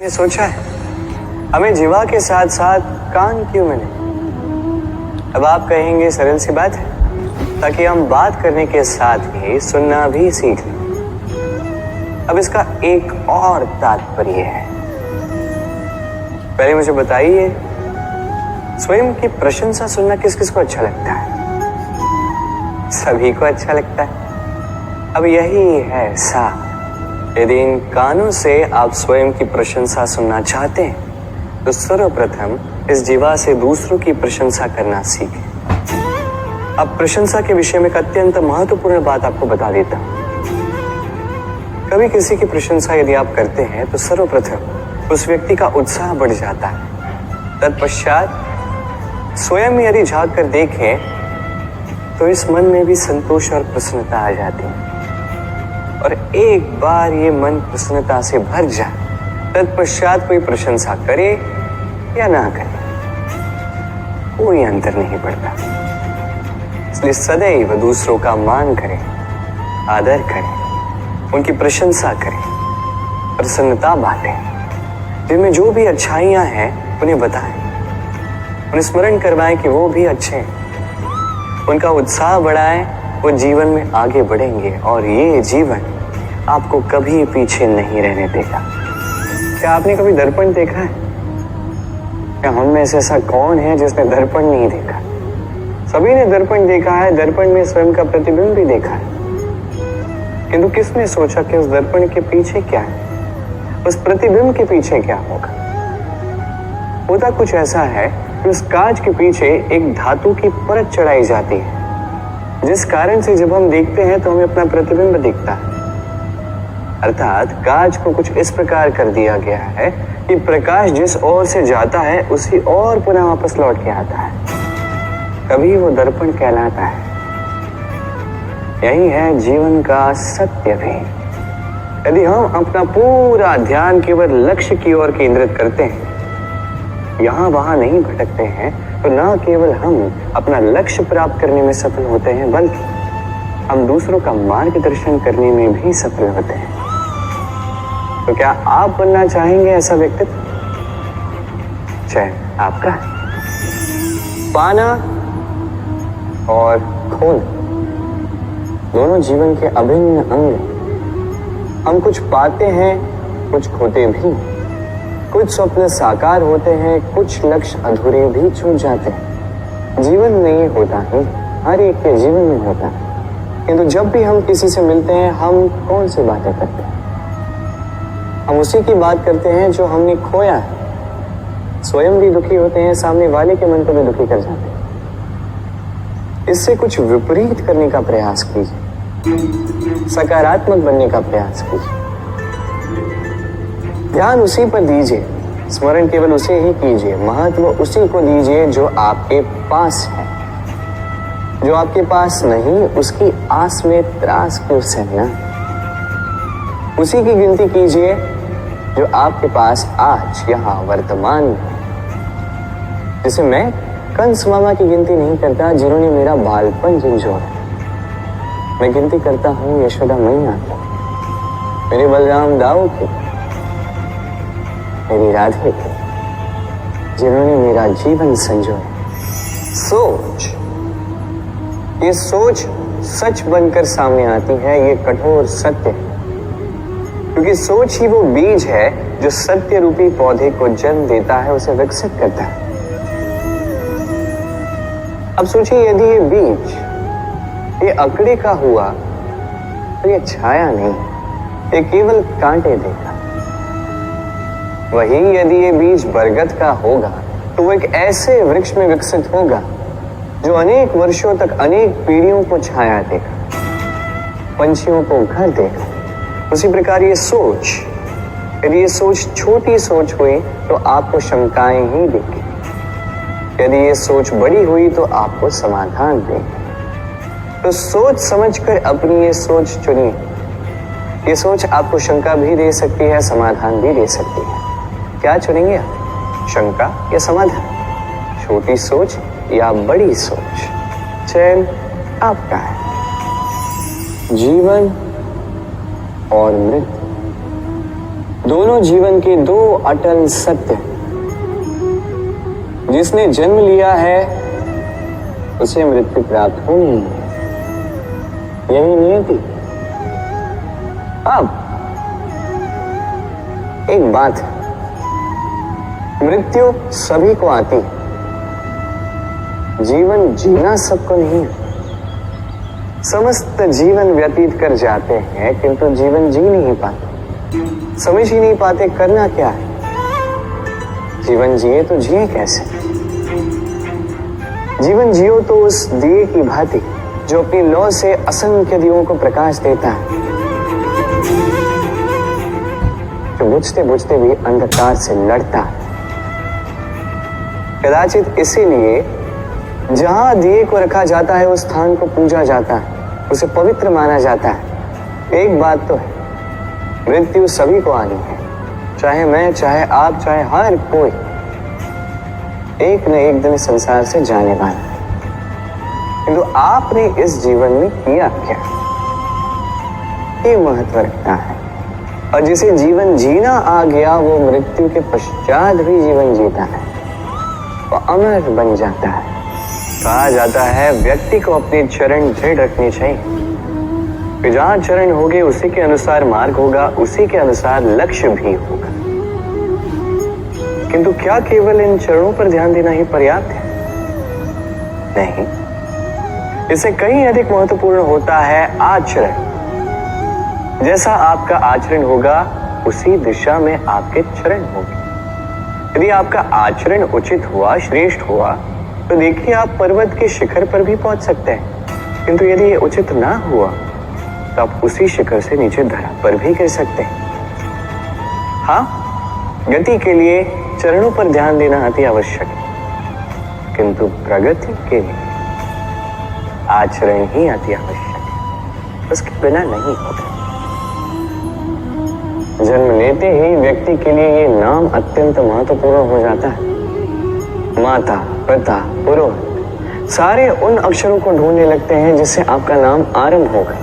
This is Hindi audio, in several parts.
ने सोचा है हमें जीवा के साथ साथ कान क्यों मिले। अब आप कहेंगे सरल सी बात है, ताकि हम बात करने के साथ ही सुनना भी सीख लें। अब इसका एक और तात्पर्य है। पहले मुझे बताइए, स्वयं की प्रशंसा सुनना किस किस को अच्छा लगता है? सभी को अच्छा लगता है। अब यही है सार। यदि इन कानों से आप स्वयं की प्रशंसा सुनना चाहते हैं तो सर्वप्रथम इस जीवा से दूसरों की प्रशंसा करना सीखें। अब प्रशंसा के विषय में एक अत्यंत महत्वपूर्ण बात आपको बता देता हूं। कभी किसी की प्रशंसा यदि आप करते हैं तो सर्वप्रथम उस व्यक्ति का उत्साह बढ़ जाता है। तत्पश्चात स्वयं यदि झांक कर देखें तो इस मन में भी संतोष और प्रसन्नता आ जाती है। और एक बार ये मन प्रसन्नता से भर जाए, तत्पश्चात कोई प्रशंसा करे या ना करे, कोई अंतर नहीं पड़ता। इसलिए सदैव दूसरों का मान करें, आदर करें, उनकी प्रशंसा करें, प्रसन्नता बांटें। जिनमें जो भी अच्छाइयां हैं उन्हें बताएं, उन्हें स्मरण करवाएं कि वो भी अच्छे हैं। उनका उत्साह बढ़ाएं, वो जीवन में आगे बढ़ेंगे और ये जीवन आपको कभी पीछे नहीं रहने देगा। क्या आपने कभी दर्पण देखा है? क्या हम में से ऐसा कौन है जिसने दर्पण नहीं देखा? सभी ने दर्पण देखा है, दर्पण में स्वयं का प्रतिबिंब भी देखा है। किंतु किसने सोचा कि उस दर्पण के पीछे क्या है, उस प्रतिबिंब के पीछे क्या होगा? होता कुछ ऐसा है कि उस कांच के पीछे एक धातु की परत चढ़ाई जाती है, जिस कारण से जब हम देखते हैं तो हमें अपना प्रतिबिंब दिखता है। अर्थात कांच को कुछ इस प्रकार कर दिया गया है कि प्रकाश जिस ओर से जाता है उसी ओर पुनः वापस लौट के आता है, तभी वो दर्पण कहलाता है। यही है जीवन का सत्य भी। यदि हम अपना पूरा ध्यान केवल लक्ष्य की ओर केंद्रित करते हैं, यहां वहां नहीं भटकते हैं, तो न केवल हम अपना लक्ष्य प्राप्त करने में सफल होते हैं, बल्कि हम दूसरों का मार्गदर्शन करने में भी सफल होते हैं। तो क्या आप बनना चाहेंगे ऐसा व्यक्तित्व? चयन आपका है। पाना और खोना दोनों जीवन के अभिन्न अंग हैं। हम कुछ पाते हैं, कुछ खोते भी। कुछ स्वप्न साकार होते हैं, कुछ लक्ष्य अधूरे भी छूट जाते हैं। जीवन में ये होता है, हर एक के जीवन में होता है। किंतु जब भी हम किसी से मिलते हैं, हम कौन सी बातें करते हैं? हम उसी की बात करते हैं जो हमने खोया है। स्वयं भी दुखी होते हैं, सामने वाले के मन को भी दुखी कर जाते हैं। इससे कुछ विपरीत करने का प्रयास कीजिए, सकारात्मक बनने का प्रयास कीजिए। ध्यान उसी पर दीजिए, स्मरण केवल उसे ही कीजिए, महत्व उसी को दीजिए जो आपके पास है। जो आपके पास नहीं, उसकी आस में त्रास क्यों सहना? उसी की गिनती कीजिए जो आपके पास आज यहाँ वर्तमान में। जैसे मैं कंस मामा की गिनती नहीं करता जिन्होंने मेरा बालपन झंझोड़ा। मैं गिनती करता हूँ यशोदा मैया की, मेरे बलराम दाऊ की, मेरी राधे की, जिन्होंने मेरा जीवन संजोया। सोच, ये सोच सच बनकर सामने आती है, ये कठोर सत्य है। क्योंकि सोच ही वो बीज है जो सत्य रूपी पौधे को जन्म देता है, उसे विकसित करता है। अब सोचिए, यदि ये बीज ये अकड़े का हुआ तो ये छाया नहीं, ये केवल कांटे देगा। वही यदि ये बीज बरगद का होगा तो वो एक ऐसे वृक्ष में विकसित होगा जो अनेक वर्षों तक अनेक पीढ़ियों को छाया देगा, पंछियों को घर देगा। उसी प्रकार ये सोच, यदि ये सोच छोटी सोच हुई तो आपको शंकाएं ही देगी। यदि ये सोच बड़ी हुई तो आपको समाधान देगी। तो सोच समझकर अपनी ये सोच चुनिए। ये सोच आपको शंका भी दे सकती है, समाधान भी दे सकती है। क्या चुनेंगे आप, शंका या समाधान? छोटी सोच या बड़ी सोच? चयन आपका है। जीवन और मृत्यु दोनों जीवन के दो अटल सत्य। जिसने जन्म लिया है उसे मृत्यु प्राप्त होनी है, यही नियति। अब एक बात है, मृत्यु सभी को आती है, जीवन जीना सबको नहीं है। समस्त जीवन व्यतीत कर जाते हैं किंतु जीवन जी नहीं पाते, समझ ही नहीं पाते करना क्या है। जीवन जिए तो जिए कैसे? जीवन जियो तो उस दिए की भांति जो अपनी लौ से असंख्य दियों को प्रकाश देता है, जो बुझते बुझते भी अंधकार से लड़ता है। कदाचित इसीलिए जहां दिए को रखा जाता है उस स्थान को पूजा जाता है, उसे पवित्र माना जाता है। एक बात तो है, मृत्यु सभी को आनी है, चाहे मैं, चाहे आप, चाहे हर कोई एक न एक दिन संसार से जाने वाला है। किंतु आपने इस जीवन में किया क्या, ये महत्व रखता है। और जिसे जीवन जीना आ गया वो मृत्यु के पश्चात भी जीवन जीता है, वो अमर बन जाता है। कहा जाता है व्यक्ति को अपने चरण दृढ़ रखने चाहिए, कि जहां चरण होंगे उसी के अनुसार मार्ग होगा, उसी के अनुसार लक्ष्य भी होगा। किंतु क्या केवल इन चरणों पर ध्यान देना ही पर्याप्त है? नहीं, इससे कहीं अधिक महत्वपूर्ण होता है आचरण। जैसा आपका आचरण होगा उसी दिशा में आपके चरण होंगे। यदि आपका आचरण उचित हुआ, श्रेष्ठ हुआ, तो देखिए आप पर्वत के शिखर पर भी पहुंच सकते हैं। किंतु यदि ये उचित ना हुआ तो आप उसी शिखर से नीचे धरा पर भी गिर सकते हैं। हाँ, गति के लिए चरणों पर ध्यान देना अति आवश्यक है, किंतु प्रगति के लिए आचरण ही अति आवश्यक है, उसके बिना नहीं होगा। जन्म लेते ही व्यक्ति के लिए ये नाम अत्यंत महत्वपूर्ण हो जाता है। माता, पिता, पुरोहित सारे उन अक्षरों को ढूंढने लगते हैं जिससे आपका नाम आरंभ होगा।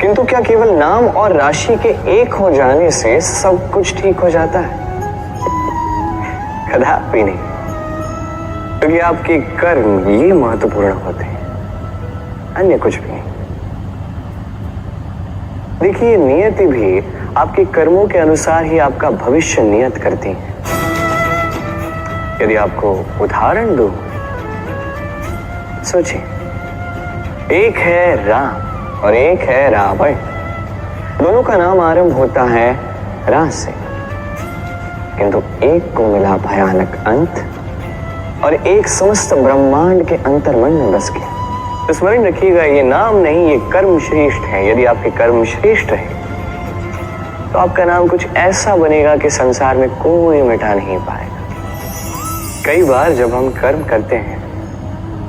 किंतु क्या केवल नाम और राशि के एक हो जाने से सब कुछ ठीक हो जाता है? कदापि नहीं, क्योंकि आपके कर्म ये महत्वपूर्ण होते हैं, अन्य कुछ भी नहीं। देखिए, नियति भी आपके कर्मों के अनुसार ही आपका भविष्य नियत करती है। यदि आपको उदाहरण दूं, सोचिए, एक है राम और एक है रावण। दोनों का नाम आरंभ होता है रा से, किंतु एक को मिला भयानक अंत और एक समस्त ब्रह्मांड के अंतर्मन में बस गया। तो स्मरण रखिएगा, ये नाम नहीं, ये कर्म श्रेष्ठ है। यदि आपके कर्म श्रेष्ठ रहे तो आपका नाम कुछ ऐसा बनेगा कि संसार में कोई मिटा नहीं पाएगा। कई बार जब हम कर्म करते हैं,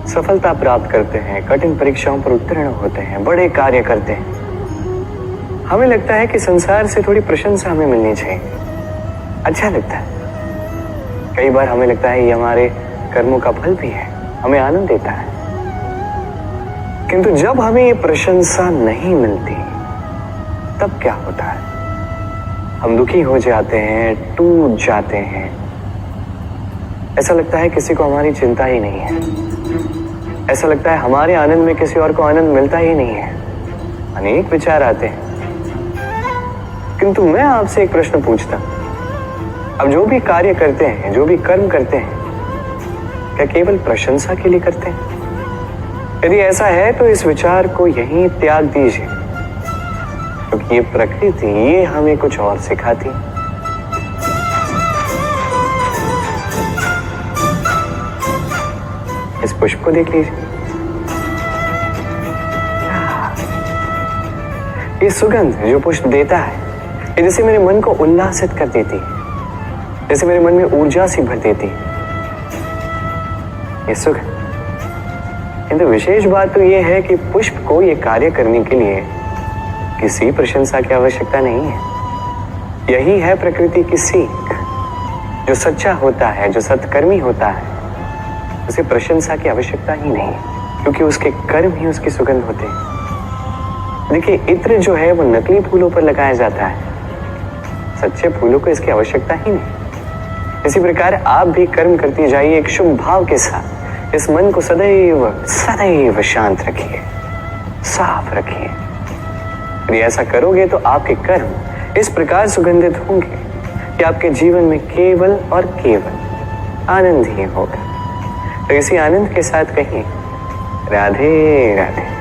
सफलता प्राप्त करते हैं, कठिन परीक्षाओं पर उत्तीर्ण होते हैं, बड़े कार्य करते हैं, हमें लगता है कि संसार से थोड़ी प्रशंसा हमें मिलनी चाहिए, अच्छा लगता है। कई बार हमें लगता है ये हमारे कर्मों का फल भी है, हमें आनंद देता है। किंतु जब हमें ये प्रशंसा नहीं मिलती तब क्या होता है? हम दुखी हो जाते हैं, टूट जाते हैं, ऐसा लगता है किसी को हमारी चिंता ही नहीं है, ऐसा लगता है हमारे आनंद में किसी और को आनंद मिलता ही नहीं है। अनेक विचार आते हैं। किंतु मैं आपसे एक प्रश्न पूछता, अब जो भी कार्य करते हैं, जो भी कर्म करते हैं, क्या केवल प्रशंसा के लिए करते हैं? यदि ऐसा है तो इस विचार को यहीं त्याग दीजिए, क्योंकि ये प्रकृति ये हमें कुछ और सिखाती है। इस पुष्प को देख लीजिए, ये सुगंध जो पुष्प देता है, ये जैसे मेरे मन को उल्लासित कर देती है, जैसे मेरे मन में ऊर्जा सी भर देती है ये सुगंध। किंतु विशेष बात तो ये है कि पुष्प को ये कार्य करने के लिए किसी प्रशंसा की आवश्यकता नहीं है। यही है प्रकृति की सीख। जो सच्चा होता है, जो सत्कर्मी होता है, उसे प्रशंसा की आवश्यकता ही नहीं, क्योंकि उसके कर्म ही उसकी सुगंध होते हैं। देखिए, इत्र जो है वो नकली फूलों पर लगाया जाता है, सच्चे फूलों को इसकी आवश्यकता ही नहीं। इसी प्रकार आप भी कर्म करती जाइए एक शुभ भाव के साथ। इस मन को सदैव सदैव शांत रखिए, साफ रखिए। यदि ऐसा करोगे तो आपके कर्म इस प्रकार सुगंधित होंगे कि आपके जीवन में केवल और केवल आनंद ही होगा। तो इसी आनंद के साथ कहिए राधे राधे।